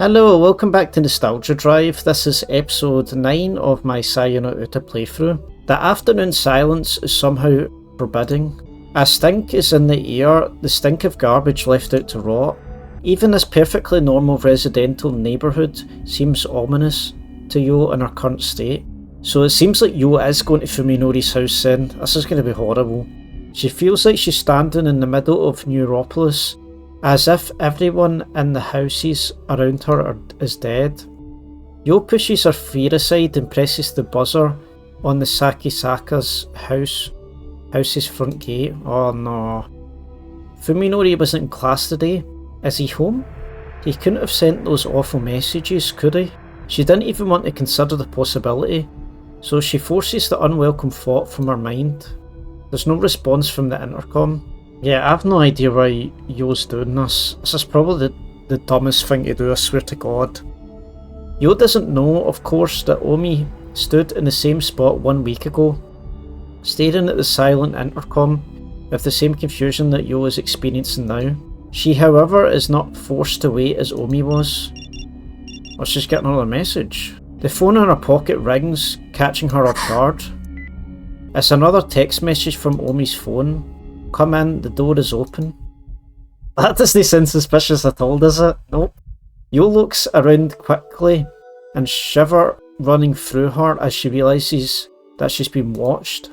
Hello, welcome back to Nostalgia Drive. This is episode 9 of my Sayonara Uta playthrough. The afternoon silence is somehow forbidding. A stink is in the air, the stink of garbage left out to rot. Even this perfectly normal residential neighbourhood seems ominous to Yo in her current state. So it seems like Yo is going to Fuminori's house then. This is going to be horrible. She feels like she's standing in the middle of Neuropolis, as if everyone in the houses around her is dead. Yo pushes her fear aside and presses the buzzer on the Sakisaka's house's front gate. Oh no. Fuminori wasn't in class today. Is he home? He couldn't have sent those awful messages, could he? She didn't even want to consider the possibility, so she forces the unwelcome thought from her mind. There's no response from the intercom. Yeah, I've no idea why Yo's doing this. This is probably the dumbest thing to do, I swear to God. Yo doesn't know, of course, that Omi stood in the same spot 1 week ago, staring at the silent intercom with the same confusion that Yo is experiencing now. She, however, is not forced to wait as Omi was. Or she's getting another message. The phone in her pocket rings, catching her off guard. It's another text message from Omi's phone. Come in, the door is open. That doesn't seem suspicious at all, does it? Nope. Yo looks around quickly and shiver running through her as she realises that she's been watched.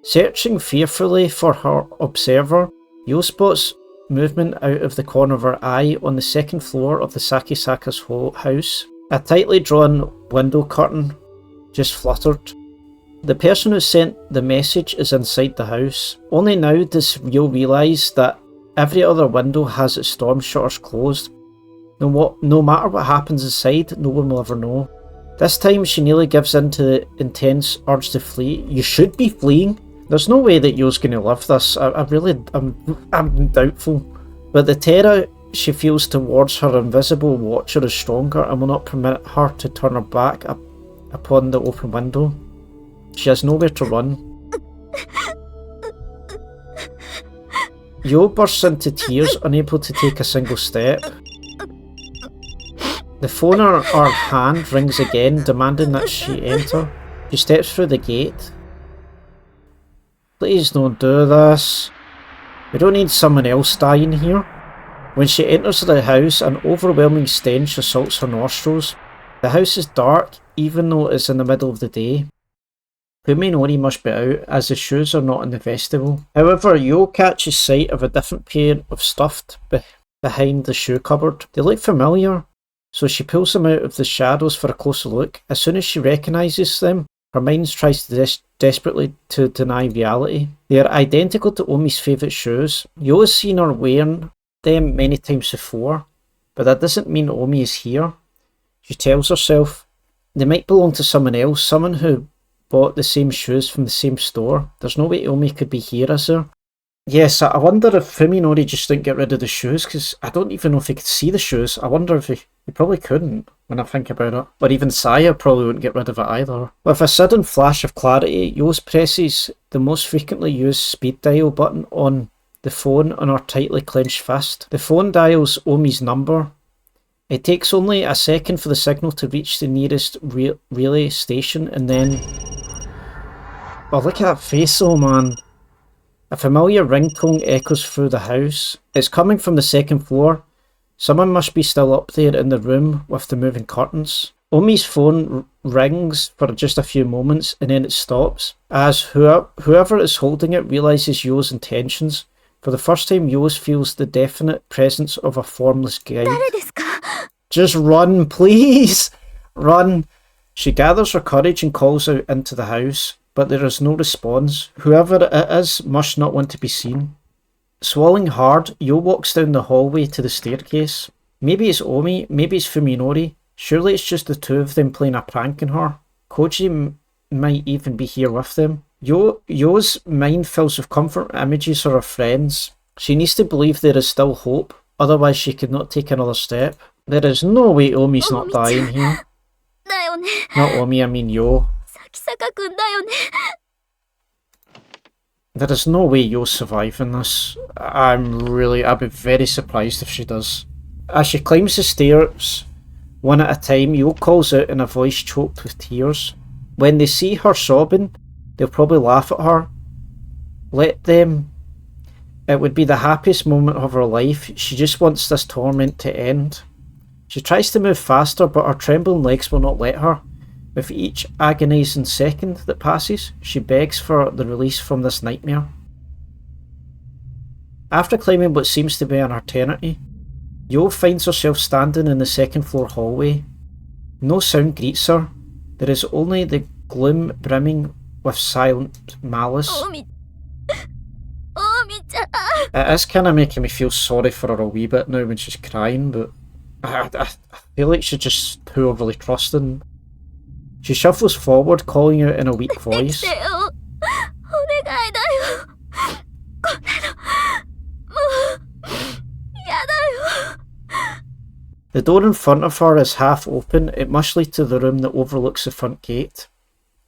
Searching fearfully for her observer, Yo spots movement out of the corner of her eye on the second floor of the Sakisaka's house. A tightly drawn window curtain just fluttered. The person who sent the message is inside the house. Only now does Yo realise that every other window has its storm shutters closed. No matter what happens inside, no one will ever know. This time she nearly gives in to the intense urge to flee. You should be fleeing. There's no way that Yo's going to live this. I'm doubtful. But the terror she feels towards her invisible watcher is stronger and will not permit her to turn her back upon the open window. She has nowhere to run. Yo bursts into tears, unable to take a single step. The phone in her hand rings again, demanding that she enter. She steps through the gate. Please don't do this. We don't need someone else dying here. When she enters the house, an overwhelming stench assaults her nostrils. The house is dark, even though it's in the middle of the day. Fuminori must be out, as the shoes are not in the vestibule. However, Yo catches sight of a different pair of stuffed behind the shoe cupboard. They look familiar, so she pulls them out of the shadows for a closer look. As soon as she recognises them, her mind tries desperately to deny reality. They are identical to Omi's favourite shoes. Yo has seen her wearing them many times before, but that doesn't mean Omi is here. She tells herself they might belong to someone else, someone who bought the same shoes from the same store. There's no way Omi could be here, is there? Yes, I wonder if Fuminori just didn't get rid of the shoes, because I don't even know if he could see the shoes. I wonder if he probably couldn't, when I think about it. Or even Saya probably wouldn't get rid of it either. With a sudden flash of clarity, Yo presses the most frequently used speed dial button on the phone on her tightly clenched fist. The phone dials Omi's number. It takes only a second for the signal to reach the nearest relay station, and then... Oh, look at that face, oh man. A familiar ringtone echoes through the house. It's coming from the second floor. Someone must be still up there in the room with the moving curtains. Omi's phone rings for just a few moments and then it stops, as whoever is holding it realises Yo's intentions. For the first time, Yo feels the definite presence of a formless guide. Just run, please! Run! She gathers her courage and calls out into the house, but there is no response. Whoever it is must not want to be seen. Swallowing hard, Yo walks down the hallway to the staircase. Maybe it's Omi, maybe it's Fuminori. Surely it's just the two of them playing a prank on her. Koji might even be here with them. Yo's mind fills with comfort images of her friends. She needs to believe there is still hope, otherwise she could not take another step. There is no way Omi's not dying here. Not Omi, I mean Yo. There is no way Yo's surviving this. I'd be very surprised if she does. As she climbs the stairs, One at a time, Yo calls out in a voice choked with tears. When they see her sobbing, they'll probably laugh at her. Let them. It would be the happiest moment of her life. She just wants this torment to end. She tries to move faster, but her trembling legs will not let her. With each agonising second that passes, she begs for the release from this nightmare. After climbing what seems to be an eternity, Yo finds herself standing in the second floor hallway. No sound greets her. There is only the gloom brimming with silent malice. It is kind of making me feel sorry for her a wee bit now when she's crying, but I feel like she's just too overly trusting. She shuffles forward, calling out in a weak voice. The door in front of her is half open. It must lead to the room that overlooks the front gate.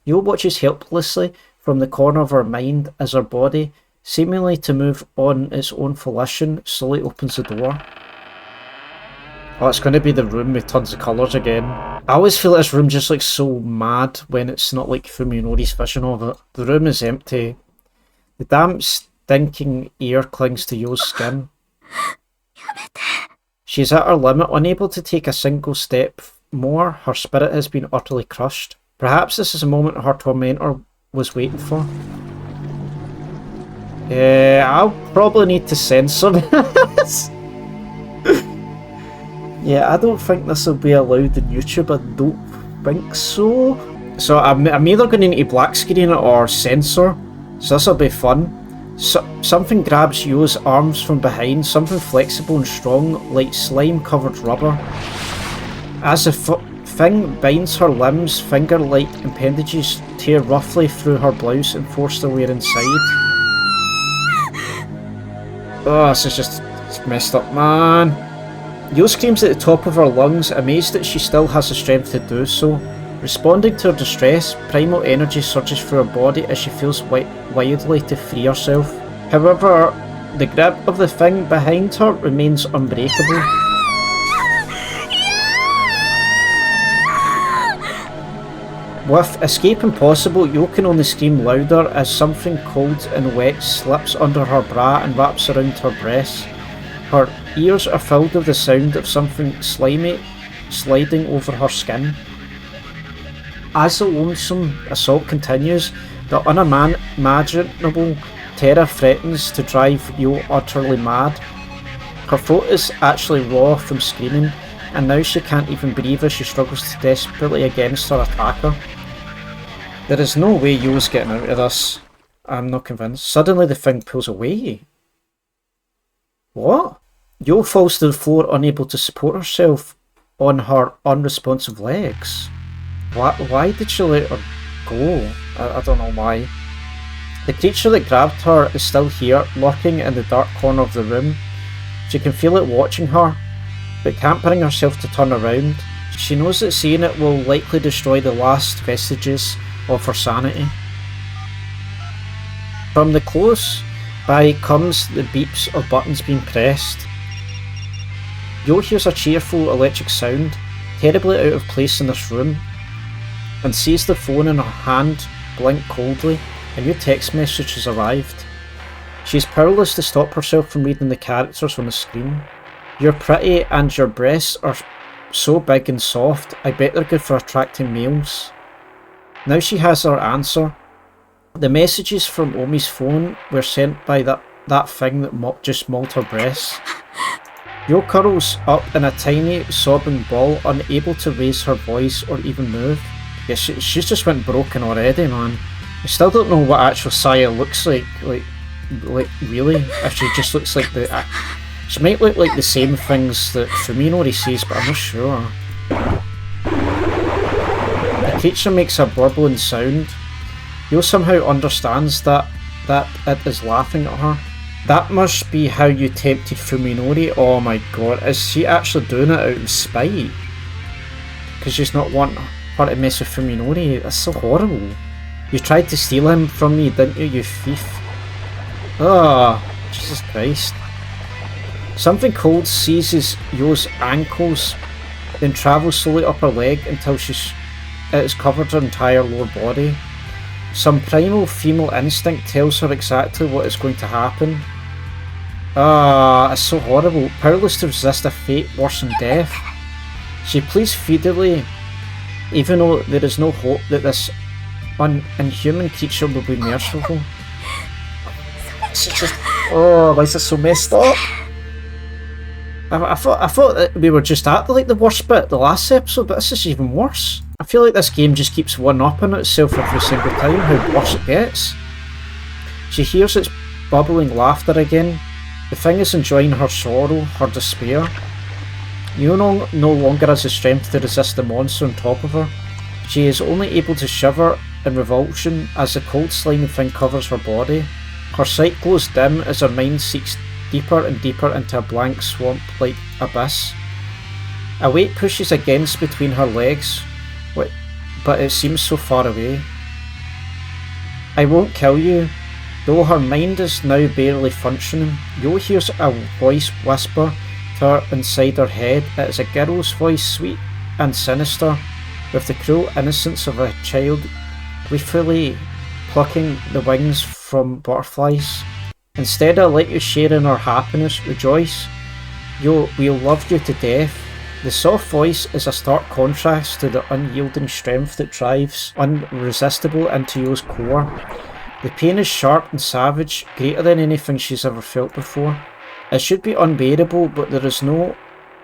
Yo watches helplessly from the corner of her mind as her body, seemingly to move on its own volition, slowly opens the door. Oh, it's going to be the room with tons of colours again. I always feel like this room just looks so mad when it's not like Fuminori's vision of it. The room is empty. The damp, stinking air clings to Yo's skin. She is at her limit, unable to take a single step more. Her spirit has been utterly crushed. Perhaps this is a moment her tormentor was waiting for. I'll probably need to censor this. Yeah, I don't think this will be allowed on YouTube. I don't think so. So I'm either going to need to black screen it or censor. So this will be fun. Something grabs Yo's arms from behind, something flexible and strong, like slime-covered rubber. As the thing binds her limbs, finger-like appendages tear roughly through her blouse and force their way inside. Oh, this is just messed up, man. Yo screams at the top of her lungs, amazed that she still has the strength to do so. Responding to her distress, primal energy surges through her body as she feels wildly to free herself. However, the grip of the thing behind her remains unbreakable. With escape impossible, Yo can only scream louder as something cold and wet slips under her bra and wraps around her breasts. Her ears are filled with the sound of something slimy sliding over her skin. As the lonesome assault continues, the unimaginable terror threatens to drive Yo utterly mad. Her throat is actually raw from screaming, and now she can't even breathe as she struggles desperately against her attacker. There is no way Yo's getting out of this. I'm not convinced. Suddenly the thing pulls away. What? Yo falls to the floor, unable to support herself on her unresponsive legs. Why did she let her go? I don't know why. The creature that grabbed her is still here, lurking in the dark corner of the room. She can feel it watching her, but can't bring herself to turn around. She knows that seeing it will likely destroy the last vestiges of her sanity. From the close by comes the beeps of buttons being pressed. Yo hears a cheerful electric sound, terribly out of place in this room, and sees the phone in her hand blink coldly. A new text message has arrived. She is powerless to stop herself from reading the characters on the screen. You're pretty and your breasts are so big and soft, I bet they're good for attracting males. Now she has her answer. The messages from Omi's phone were sent by that thing that just mauled her breasts. Yo curls up in a tiny sobbing ball, unable to raise her voice or even move. Yeah, she's just went broken already, man. I still don't know what actual Saya looks like really. If she just looks like the... she might look like the same things that Fuminori sees, but I'm not sure. The creature makes a burbling sound. Yo somehow understands that it is laughing at her. That must be how you tempted Fuminori. Oh my god, is she actually doing it out of spite? Because she's not wanting her to mess with Fuminori. That's so horrible. You tried to steal him from me, didn't you, you thief? Oh, Jesus Christ. Something cold seizes Yo's ankles then travels slowly up her leg until it has covered her entire lower body. Some primal female instinct tells her exactly what is going to happen. It's so horrible. Powerless to resist a fate worse than death, she pleads feebly, even though there is no hope that this inhuman creature will be merciful. It's just, why is this so messed up? I thought that we were just at the worst bit the last episode, but this is even worse. I feel like this game just keeps one-upping itself every single time how worse it gets. She hears its bubbling laughter again. The thing is enjoying her sorrow, her despair. You no longer has the strength to resist the monster on top of her. She is only able to shiver in revulsion as the cold slimy thing covers her body. Her sight glows dim as her mind seeks deeper and deeper into a blank swamp-like abyss. A weight pushes against between her legs, but it seems so far away. I won't kill you. Though her mind is now barely functioning, Yo hears a voice whisper to her inside her head. It is a girl's voice, sweet and sinister, with the cruel innocence of a child gleefully plucking the wings from butterflies. Instead, I'll let you share in our happiness. Rejoice. Yo, we'll love you to death. The soft voice is a stark contrast to the unyielding strength that drives unresistible into Yo's core. The pain is sharp and savage, greater than anything she's ever felt before. It should be unbearable, but there is no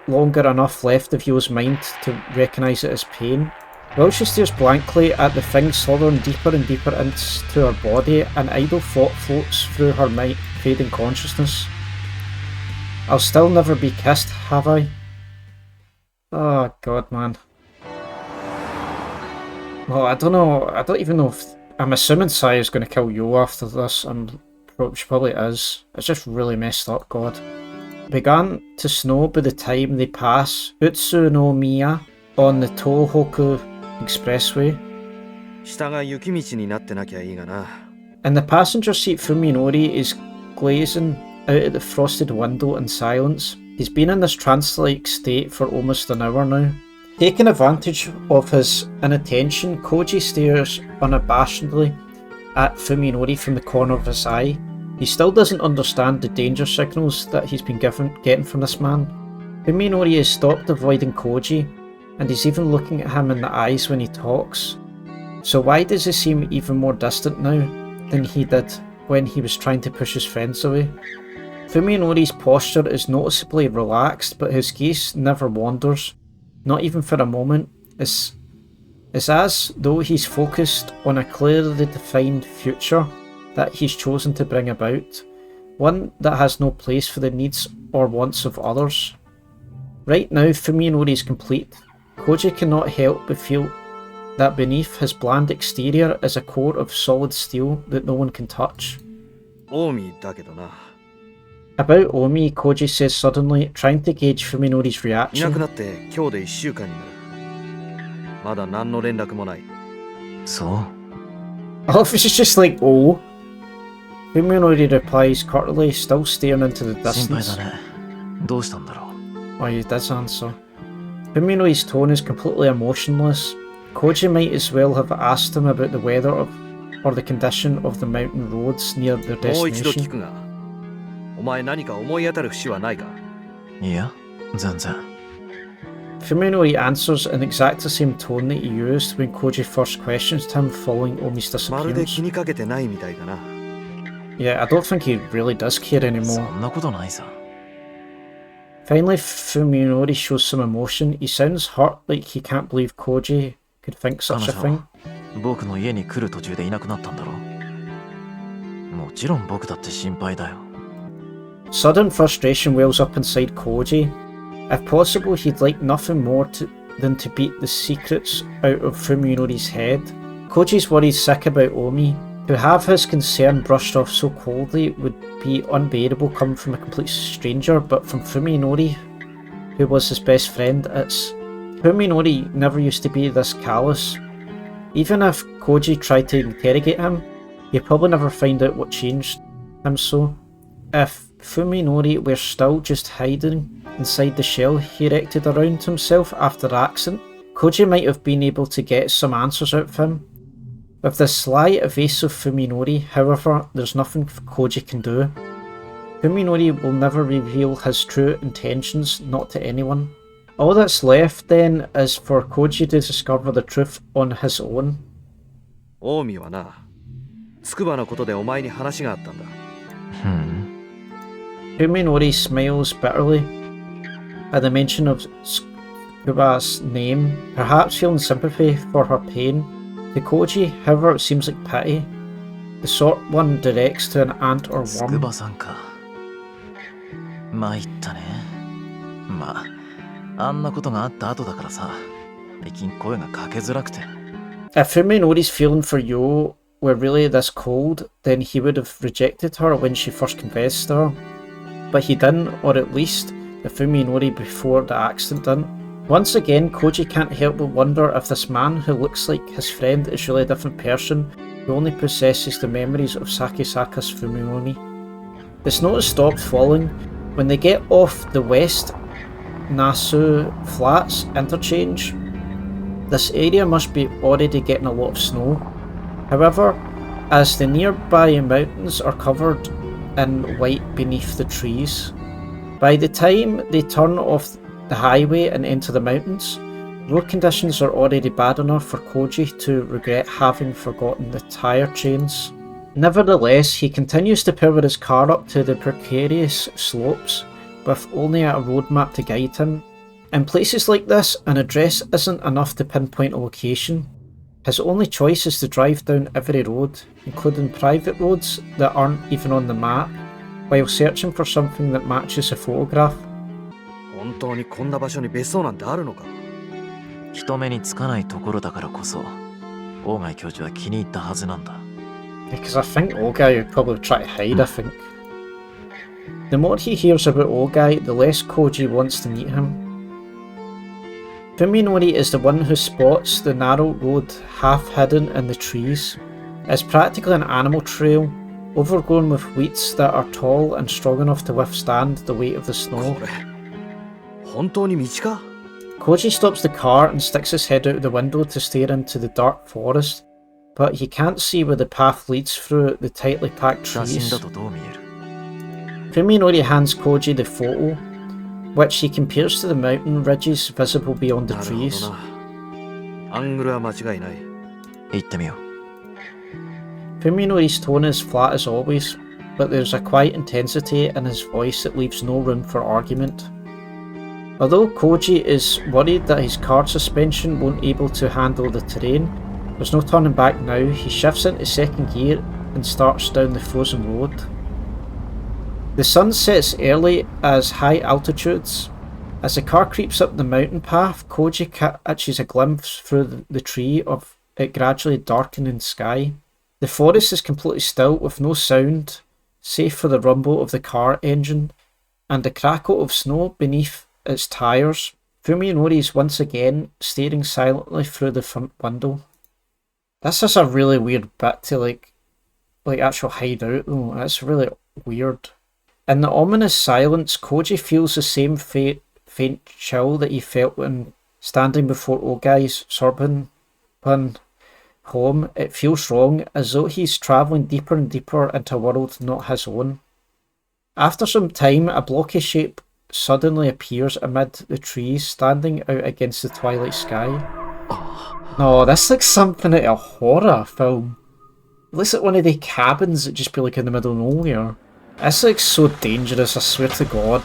longer enough left of Yo's mind to recognise it as pain. While she stares blankly at the thing slithering deeper and deeper into her body, an idle thought floats through her fading consciousness. I'll still never be kissed, have I? Oh god, man. Well, I don't know. I don't even know if... I'm assuming Sai is going to kill Yo after this, and she probably is. It's just really messed up, god. It began to snow by the time they pass Utsunomiya on the Tohoku Expressway. In the passenger seat, Fuminori is gazing out at the frosted window in silence. He's been in this trance-like state for almost an hour now. Taking advantage of his inattention, Koji stares unabashedly at Fuminori from the corner of his eye. He still doesn't understand the danger signals that he's been getting from this man. Fuminori has stopped avoiding Koji, and he's even looking at him in the eyes when he talks. So why does he seem even more distant now than he did when he was trying to push his friends away? Fuminori's posture is noticeably relaxed, but his gaze never wanders. Not even for a moment. It's as though he's focused on a clearly defined future that he's chosen to bring about, one that has no place for the needs or wants of others. Right now, Fuminori is complete. Koji cannot help but feel that beneath his bland exterior is a core of solid steel that no one can touch. About Omi, Koji says suddenly, trying to gauge Fuminori's reaction. Oh, if it's just like, oh. Fuminori replies curtly, still staring into the distance. Oh, he does answer. Fuminori's tone is completely emotionless. Koji might as well have asked him about the weather or the condition of the mountain roads near their destination. Fuminori answers in exactly the same tone that he used when Koji first questions him following Omi's disappearance. Yeah, I don't think he really does care anymore. Finally, Fuminori shows some emotion. He sounds hurt, like he can't believe Koji could think such a thing. Sudden frustration wells up inside Koji. If possible, he'd like nothing more than to beat the secrets out of Fuminori's head. Koji's worried sick about Omi. To have his concern brushed off so coldly would be unbearable coming from a complete stranger, but from Fuminori, who was his best friend, Fuminori never used to be this callous. Even if Koji tried to interrogate him, he'd probably never find out what changed him so. If Fuminori were still just hiding inside the shell he erected around himself after the accident, Koji might have been able to get some answers out of him. With this sly, evasive Fuminori, however, there's nothing Koji can do. Fuminori will never reveal his true intentions, not to anyone. All that's left then is for Koji to discover the truth on his own. オウミはな、筑波のことでお前に話があったんだ。Fuminori smiles bitterly at the mention of Tsukuba's name, perhaps feeling sympathy for her pain. To Koji, however, it seems like pity. The sort one directs to an ant or worm. 筑波さんか。参ったね。まあ、あんなことがあった後だからさ、最近声がかけづらくて。If Fuminori's feeling for Yo were really this cold, then he would have rejected her when she first confessed to her. But he didn't, or at least the Fuminori before the accident didn't. Once again, Koji can't help but wonder if this man who looks like his friend is really a different person who only possesses the memories of Sakisaka's Fuminori. The snow has stopped falling. When they get off the West Nasu Flats interchange, this area must be already getting a lot of snow. However, as the nearby mountains are covered in white beneath the trees, by the time they turn off the highway and enter the mountains, road conditions are already bad enough for Koji to regret having forgotten the tyre chains. Nevertheless, he continues to power his car up to the precarious slopes, with only a road map to guide him. In places like this, an address isn't enough to pinpoint a location. His only choice is to drive down every road, including private roads that aren't even on the map, while searching for something that matches the photograph. 本当にこんな場所に別荘なんてあるのか？人目につかないところだからこそ、大貝教授は気に入ったはずなんだ。Because I think Ogai would probably try to hide, I think. The more he hears about Ogai, the less Koji wants to meet him. Fuminori is the one who spots the narrow road half hidden in the trees. It's practically an animal trail, overgrown with weeds that are tall and strong enough to withstand the weight of the snow. 本当に道か？ Koji stops the car and sticks his head out the window to stare into the dark forest, but he can't see where the path leads through the tightly packed 写真 trees. だとどう見える？ Fuminori hands Koji the photo, which he compares to the mountain ridges visible beyond the なるほど trees. な。アングルは間違いない。行ってみよう。 Fuminori's tone is flat as always, but there's a quiet intensity in his voice that leaves no room for argument. Although Koji is worried that his car suspension won't be able to handle the terrain, there's no turning back now. He shifts into second gear and starts down the frozen road. The sun sets early as high altitudes. As the car creeps up the mountain path, Koji catches a glimpse through the tree of it gradually darkening sky. The forest is completely still with no sound, save for the rumble of the car engine and the crackle of snow beneath its tyres. Fuminori is once again staring silently through the front window. This is a really weird bit to like actual hide out though. It's really weird. In the ominous silence, Koji feels the same faint chill that he felt when standing before Ogai's suburban home. It feels wrong, as though he's travelling deeper and deeper into a world not his own. After some time, a blocky shape suddenly appears amid the trees, standing out against the twilight sky. No, this looks something out of a horror film. It looks like one of the cabins that just be like in the middle of nowhere. This looks so dangerous, I swear to God.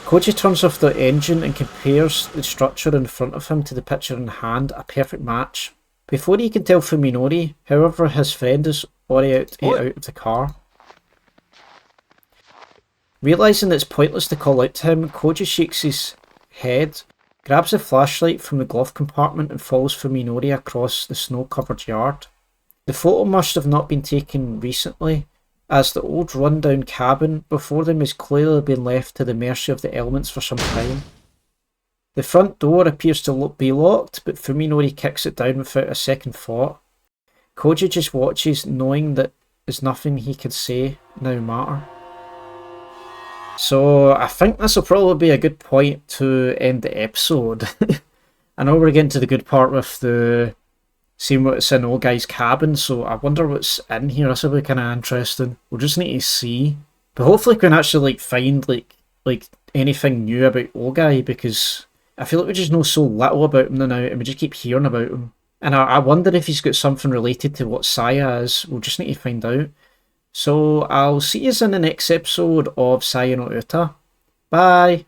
Koji turns off the engine and compares the structure in front of him to the picture in hand, a perfect match. Before he can tell Fuminori, however, his friend is already out of the car. Realising it's pointless to call out to him, Koji shakes his head, grabs a flashlight from the glove compartment and follows Fuminori across the snow-covered yard. The photo must have not been taken recently, as the old run-down cabin before them has clearly been left to the mercy of the elements for some time. The front door appears to be locked, but Fuminori kicks it down without a second thought. Koji just watches, knowing that there's nothing he could say now matter. So I think this will probably be a good point to end the episode. I know we're getting to the good part with the seeing what's in Old Guy's cabin, so I wonder what's in here. This will be kind of interesting. We'll just need to see. But hopefully we can actually find like anything new about Old Guy, because I feel like we just know so little about him now and we just keep hearing about him. And I wonder if he's got something related to what Saya is. We'll just need to find out. So I'll see you in the next episode of Saya no Uta. Bye!